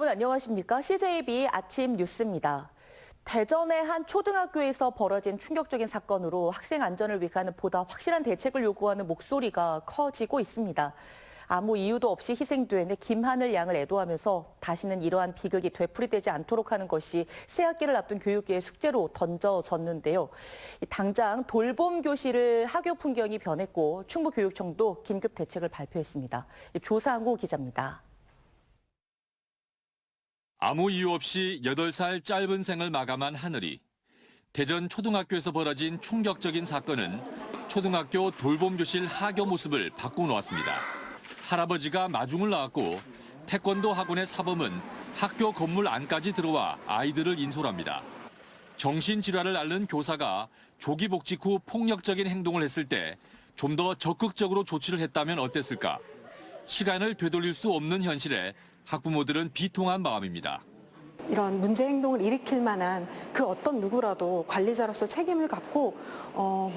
여러분 안녕하십니까? CJB 아침 뉴스입니다. 대전의 한 초등학교에서 벌어진 충격적인 사건으로 학생 안전을 위한 보다 확실한 대책을 요구하는 목소리가 커지고 있습니다. 아무 이유도 없이 희생된 김하늘 양을 애도하면서 다시는 이러한 비극이 되풀이되지 않도록 하는 것이 새학기를 앞둔 교육계의 숙제로 던져졌는데요. 당장 돌봄 교실을 학교 풍경이 변했고 충북교육청도 긴급 대책을 발표했습니다. 조상우 기자입니다. 아무 이유 없이 8살 짧은 생을 마감한 하늘이. 대전 초등학교에서 벌어진 충격적인 사건은 초등학교 돌봄교실 하교 모습을 바꿔놓았습니다. 할아버지가 마중을 나왔고 태권도 학원의 사범은 학교 건물 안까지 들어와 아이들을 인솔합니다. 정신질환을 앓는 교사가 조기 복직 후 폭력적인 행동을 했을 때 좀 더 적극적으로 조치를 했다면 어땠을까? 시간을 되돌릴 수 없는 현실에 학부모들은 비통한 마음입니다. 이런 문제 행동을 일으킬 만한 그 어떤 누구라도 관리자로서 책임을 갖고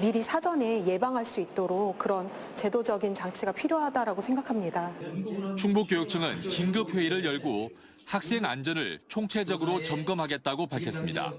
미리 사전에 예방할 수 있도록 그런 제도적인 장치가 필요하다고 생각합니다. 충북교육청은 긴급회의를 열고 학생 안전을 총체적으로 점검하겠다고 밝혔습니다.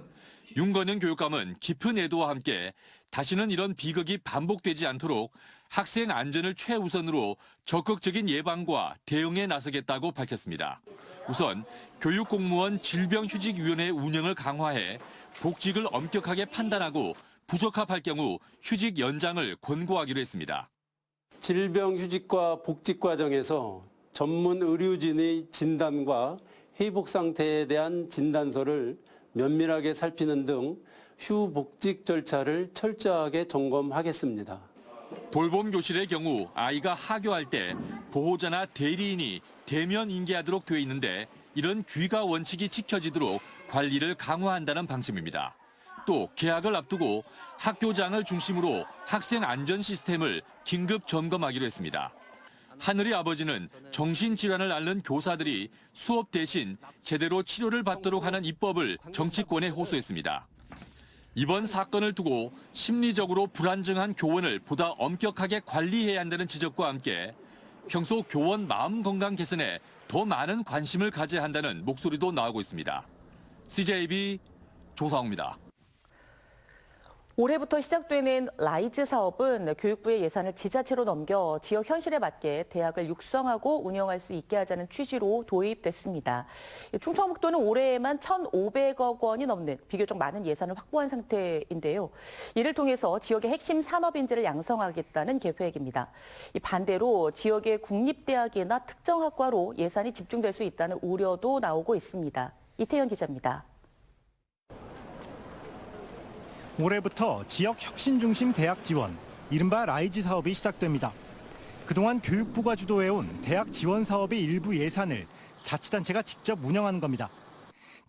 윤건영 교육감은 깊은 애도와 함께 다시는 이런 비극이 반복되지 않도록 학생 안전을 최우선으로 적극적인 예방과 대응에 나서겠다고 밝혔습니다. 우선 교육공무원 질병휴직위원회 운영을 강화해 복직을 엄격하게 판단하고 부적합할 경우 휴직 연장을 권고하기로 했습니다. 질병휴직과 복직 과정에서 전문 의료진의 진단과 회복 상태에 대한 진단서를 면밀하게 살피는 등 휴복직 절차를 철저하게 점검하겠습니다. 돌봄 교실의 경우 아이가 하교할 때 보호자나 대리인이 대면 인계하도록 되어 있는데 이런 귀가 원칙이 지켜지도록 관리를 강화한다는 방침입니다. 또 개학을 앞두고 학교장을 중심으로 학생 안전 시스템을 긴급 점검하기로 했습니다. 하늘의 아버지는 정신질환을 앓는 교사들이 수업 대신 제대로 치료를 받도록 하는 입법을 정치권에 호소했습니다. 이번 사건을 두고 심리적으로 불안정한 교원을 보다 엄격하게 관리해야 한다는 지적과 함께 평소 교원 마음 건강 개선에 더 많은 관심을 가져야 한다는 목소리도 나오고 있습니다. CJB 조상우입니다. 올해부터 시작되는 라이즈 사업은 교육부의 예산을 지자체로 넘겨 지역 현실에 맞게 대학을 육성하고 운영할 수 있게 하자는 취지로 도입됐습니다. 충청북도는 올해에만 1,500억 원이 넘는 비교적 많은 예산을 확보한 상태인데요. 이를 통해서 지역의 핵심 산업 인재를 양성하겠다는 계획입니다. 반대로 지역의 국립대학이나 특정 학과로 예산이 집중될 수 있다는 우려도 나오고 있습니다. 이태현 기자입니다. 올해부터 지역 혁신 중심 대학 지원, 이른바 라이즈 사업이 시작됩니다. 그동안 교육부가 주도해온 대학 지원 사업의 일부 예산을 자치단체가 직접 운영하는 겁니다.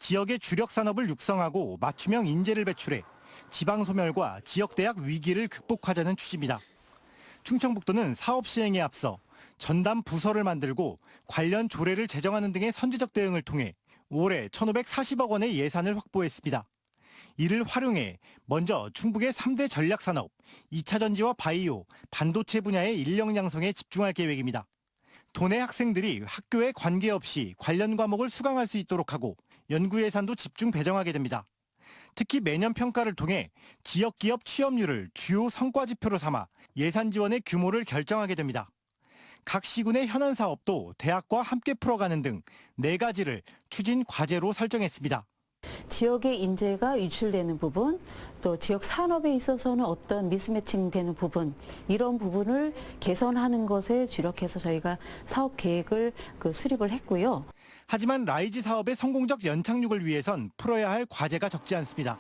지역의 주력 산업을 육성하고 맞춤형 인재를 배출해 지방 소멸과 지역 대학 위기를 극복하자는 취지입니다. 충청북도는 사업 시행에 앞서 전담 부서를 만들고 관련 조례를 제정하는 등의 선제적 대응을 통해 올해 1,540억 원의 예산을 확보했습니다. 이를 활용해 먼저 충북의 3대 전략산업, 2차 전지와 바이오, 반도체 분야의 인력 양성에 집중할 계획입니다. 도내 학생들이 학교에 관계없이 관련 과목을 수강할 수 있도록 하고 연구 예산도 집중 배정하게 됩니다. 특히 매년 평가를 통해 지역 기업 취업률을 주요 성과 지표로 삼아 예산 지원의 규모를 결정하게 됩니다. 각 시군의 현안 사업도 대학과 함께 풀어가는 등 4가지를 추진 과제로 설정했습니다. 지역의 인재가 유출되는 부분, 또 지역 산업에 있어서는 어떤 미스매칭되는 부분, 이런 부분을 개선하는 것에 주력해서 저희가 사업 계획을 수립을 했고요. 하지만 라이즈 사업의 성공적 연착륙을 위해선 풀어야 할 과제가 적지 않습니다.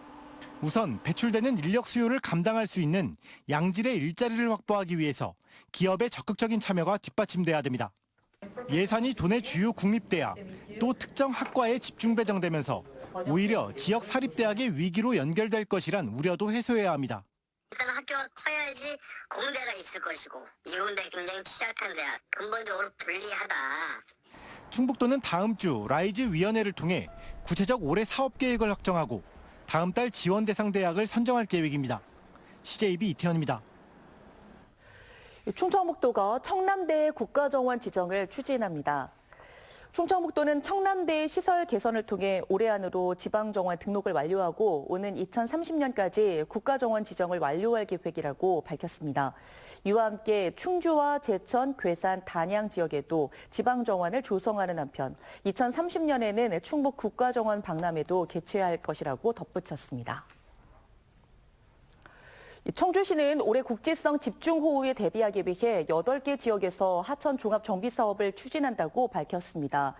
우선 배출되는 인력 수요를 감당할 수 있는 양질의 일자리를 확보하기 위해서 기업의 적극적인 참여가 뒷받침돼야 됩니다. 예산이 도내 주요 국립대학, 또 특정 학과에 집중 배정되면서 오히려 지역 사립대학의 위기로 연결될 것이란 우려도 해소해야 합니다. 일단 학교가 커야지 공대가 있을 것이고 이공대 굉장히 취약한 대학, 근본적으로 불리하다. 충북도는 다음 주 라이즈 위원회를 통해 구체적 올해 사업 계획을 확정하고 다음 달 지원 대상 대학을 선정할 계획입니다. CJB 이태현입니다. 충청북도가 청남대의 국가정원 지정을 추진합니다. 충청북도는 청남대의 시설 개선을 통해 올해 안으로 지방정원 등록을 완료하고 오는 2030년까지 국가정원 지정을 완료할 계획이라고 밝혔습니다. 이와 함께 충주와 제천, 괴산, 단양 지역에도 지방정원을 조성하는 한편 2030년에는 충북 국가정원 박람회도 개최할 것이라고 덧붙였습니다. 청주시는 올해 국지성 집중호우에 대비하기 위해 8개 지역에서 하천 종합 정비 사업을 추진한다고 밝혔습니다.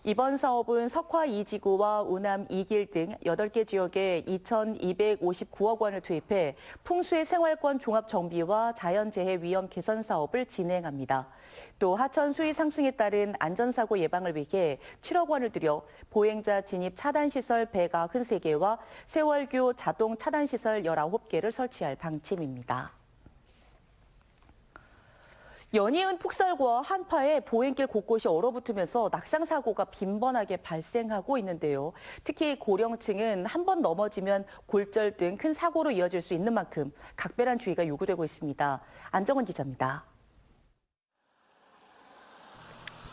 이번 사업은 석화 2지구와 우남 2길 등 8개 지역에 2,259억 원을 투입해 풍수의 생활권 종합 정비와 자연재해 위험 개선 사업을 진행합니다. 또 하천 수위 상승에 따른 안전사고 예방을 위해 7억 원을 들여 보행자 진입 차단시설 193개와 세월교 자동 차단시설 19개를 설치할 방침입니다. 연이은 폭설과 한파에 보행길 곳곳이 얼어붙으면서 낙상사고가 빈번하게 발생하고 있는데요. 특히 고령층은 한 번 넘어지면 골절 등 큰 사고로 이어질 수 있는 만큼 각별한 주의가 요구되고 있습니다. 안정은 기자입니다.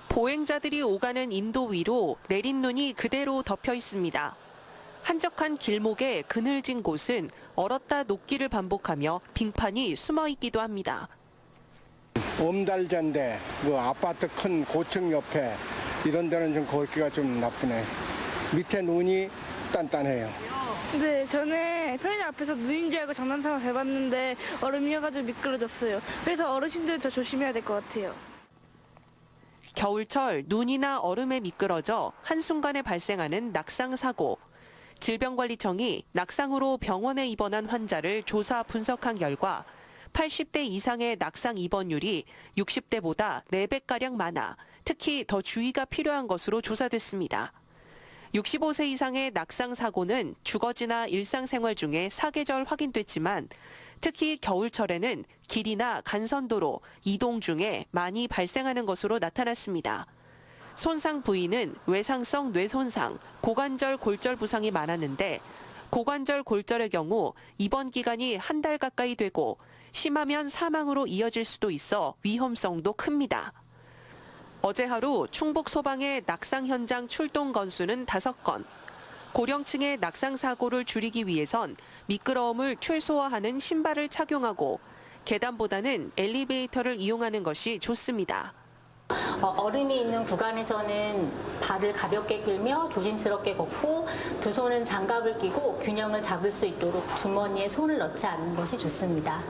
보행자들이 오가는 인도 위로 내린 눈이 그대로 덮여 있습니다. 한적한 길목에 그늘진 곳은 얼었다 녹기를 반복하며 빙판이 숨어 있기도 합니다. 엄달자인데 뭐 아파트 큰 고층 옆에 이런 데는 좀 걷기가 좀 나쁘네. 밑에 눈이 단단해요. 네, 전에 편의점 앞에서 눈인 줄 알고 장난삼아 밟았는데 얼음이어가지고 미끄러졌어요. 그래서 어르신들 더 조심해야 될 것 같아요. 겨울철 눈이나 얼음에 미끄러져 한순간에 발생하는 낙상 사고. 질병관리청이 낙상으로 병원에 입원한 환자를 조사 분석한 결과 80대 이상의 낙상 입원율이 60대보다 4배가량 많아 특히 더 주의가 필요한 것으로 조사됐습니다. 65세 이상의 낙상 사고는 주거지나 일상생활 중에 사계절 확인됐지만 특히 겨울철에는 길이나 간선도로 이동 중에 많이 발생하는 것으로 나타났습니다. 손상 부위는 외상성 뇌손상, 고관절 골절 부상이 많았는데 고관절 골절의 경우 입원 기간이 한 달 가까이 되고 심하면 사망으로 이어질 수도 있어 위험성도 큽니다. 어제 하루 충북 소방의 낙상 현장 출동 건수는 5건. 고령층의 낙상 사고를 줄이기 위해선 미끄러움을 최소화하는 신발을 착용하고 계단보다는 엘리베이터를 이용하는 것이 좋습니다. 얼음이 있는 구간에서는 발을 가볍게 끌며 조심스럽게 걷고 두 손은 장갑을 끼고 균형을 잡을 수 있도록 주머니에 손을 넣지 않는 것이 좋습니다.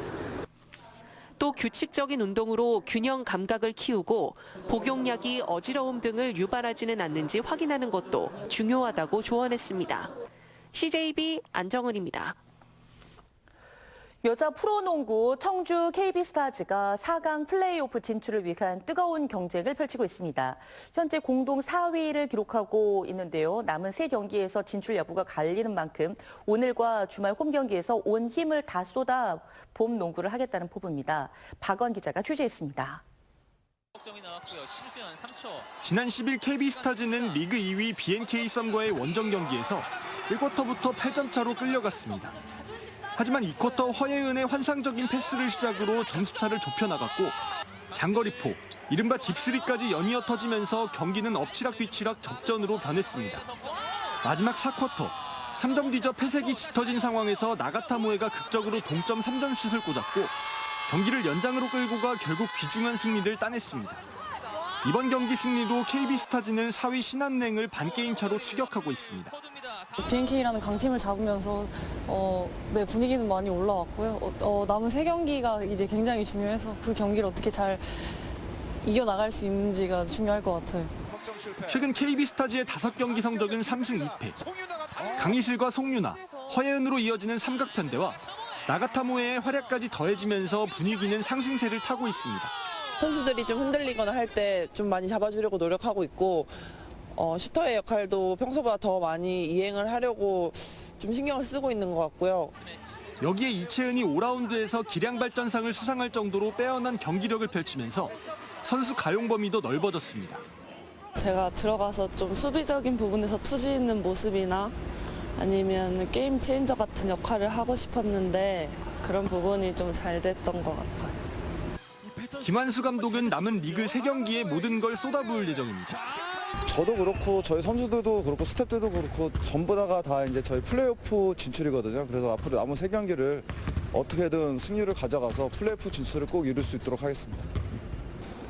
또 규칙적인 운동으로 균형 감각을 키우고 복용약이 어지러움 등을 유발하지는 않는지 확인하는 것도 중요하다고 조언했습니다. CJB 안정은입니다. 여자 프로농구 청주 KB스타즈가 4강 플레이오프 진출을 위한 뜨거운 경쟁을 펼치고 있습니다. 현재 공동 4위를 기록하고 있는데요. 남은 3경기에서 진출 여부가 갈리는 만큼 오늘과 주말 홈 경기에서 온 힘을 다 쏟아 봄 농구를 하겠다는 포부입니다. 박원 기자가 취재했습니다. 지난 10일 KB스타즈는 리그 2위 BNK 썸과의 원정 경기에서 1쿼터부터 8점 차로 끌려갔습니다. 하지만 2쿼터 허예은의 환상적인 패스를 시작으로 점수차를 좁혀나갔고 장거리포, 이른바 딥스리까지 연이어 터지면서 경기는 엎치락뒤치락 접전으로 변했습니다. 마지막 4쿼터, 3점 뒤져 패색이 짙어진 상황에서 나가타모에가 극적으로 동점 3점 슛을 꽂았고 경기를 연장으로 끌고 가 결국 귀중한 승리를 따냈습니다. 이번 경기 승리로 KB스타즈는 4위 신한은행을 반게임 차로 추격하고 있습니다. BNK라는 강팀을 잡으면서 분위기는 많이 올라왔고요. 남은 3경기가 이제 굉장히 중요해서 그 경기를 어떻게 잘 이겨나갈 수 있는지가 중요할 것 같아요. 최근 KB스타즈의 5경기 성적은 3승 2패. 강희슬과 송유나, 허예은으로 이어지는 삼각편대와 나가타모에의 활약까지 더해지면서 분위기는 상승세를 타고 있습니다. 선수들이 좀 흔들리거나 할 때 좀 많이 잡아주려고 노력하고 있고 슈터의 역할도 평소보다 더 많이 이행을 하려고 좀 신경을 쓰고 있는 것 같고요. 여기에 이채은이 5라운드에서 기량 발전상을 수상할 정도로 빼어난 경기력을 펼치면서 선수 가용 범위도 넓어졌습니다. 제가 들어가서 좀 수비적인 부분에서 투지 있는 모습이나 아니면 게임 체인저 같은 역할을 하고 싶었는데 그런 부분이 좀 잘 됐던 것 같아요. 김한수 감독은 남은 리그 3경기에 모든 걸 쏟아부을 예정입니다. 저도 그렇고 저희 선수들도 그렇고 스태프들도 그렇고 전부 다가 다 이제 저희 플레이오프 진출이거든요. 그래서 앞으로 남은 3경기를 어떻게든 승리를 가져가서 플레이오프 진출을 꼭 이룰 수 있도록 하겠습니다.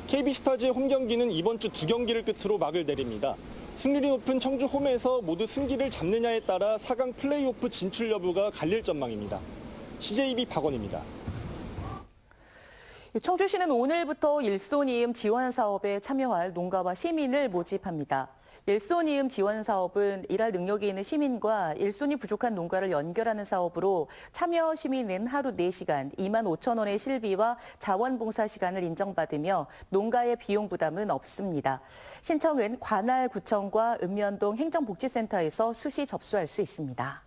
KB스타즈의 홈 경기는 이번 주 2경기를 끝으로 막을 내립니다. 승률이 높은 청주 홈에서 모두 승기를 잡느냐에 따라 4강 플레이오프 진출 여부가 갈릴 전망입니다. CJB 박원입니다. 청주시는 오늘부터 일손이음 지원 사업에 참여할 농가와 시민을 모집합니다. 일손이음 지원 사업은 일할 능력이 있는 시민과 일손이 부족한 농가를 연결하는 사업으로 참여 시민은 하루 4시간 2만 5천 원의 실비와 자원봉사 시간을 인정받으며 농가의 비용 부담은 없습니다. 신청은 관할구청과 읍면동 행정복지센터에서 수시 접수할 수 있습니다.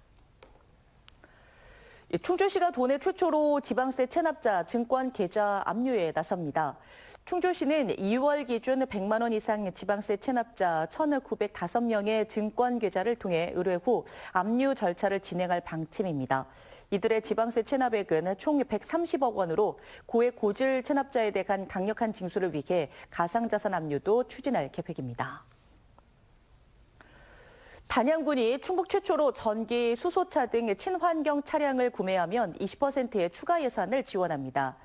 충주시가 도내 최초로 지방세 체납자 증권 계좌 압류에 나섭니다. 충주시는 2월 기준 100만 원 이상 지방세 체납자 1,905명의 증권 계좌를 통해 의뢰 후 압류 절차를 진행할 방침입니다. 이들의 지방세 체납액은 총 130억 원으로 고액 고질 체납자에 대한 강력한 징수를 위해 가상자산 압류도 추진할 계획입니다. 단양군이 충북 최초로 전기, 수소차 등 친환경 차량을 구매하면 20%의 추가 예산을 지원합니다.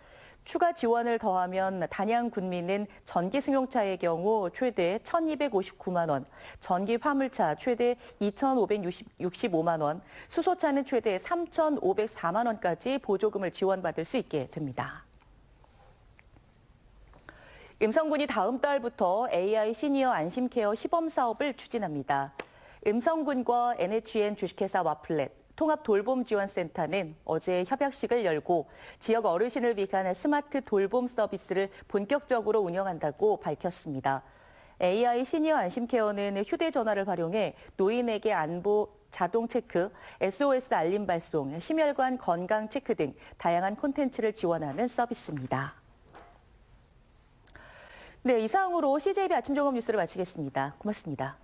추가 지원을 더하면 단양 군민은 전기 승용차의 경우 최대 1,259만 원, 전기 화물차 최대 2,565만 원, 수소차는 최대 3,504만 원까지 보조금을 지원받을 수 있게 됩니다. 음성군이 다음 달부터 AI 시니어 안심케어 시범 사업을 추진합니다. 음성군과 NHN 주식회사 와플렛, 통합돌봄지원센터는 어제 협약식을 열고 지역 어르신을 위한 스마트 돌봄 서비스를 본격적으로 운영한다고 밝혔습니다. AI 시니어 안심케어는 휴대전화를 활용해 노인에게 안부 자동 체크, SOS 알림 발송, 심혈관 건강 체크 등 다양한 콘텐츠를 지원하는 서비스입니다. 네, 이상으로 CJB 아침 종합 뉴스를 마치겠습니다. 고맙습니다.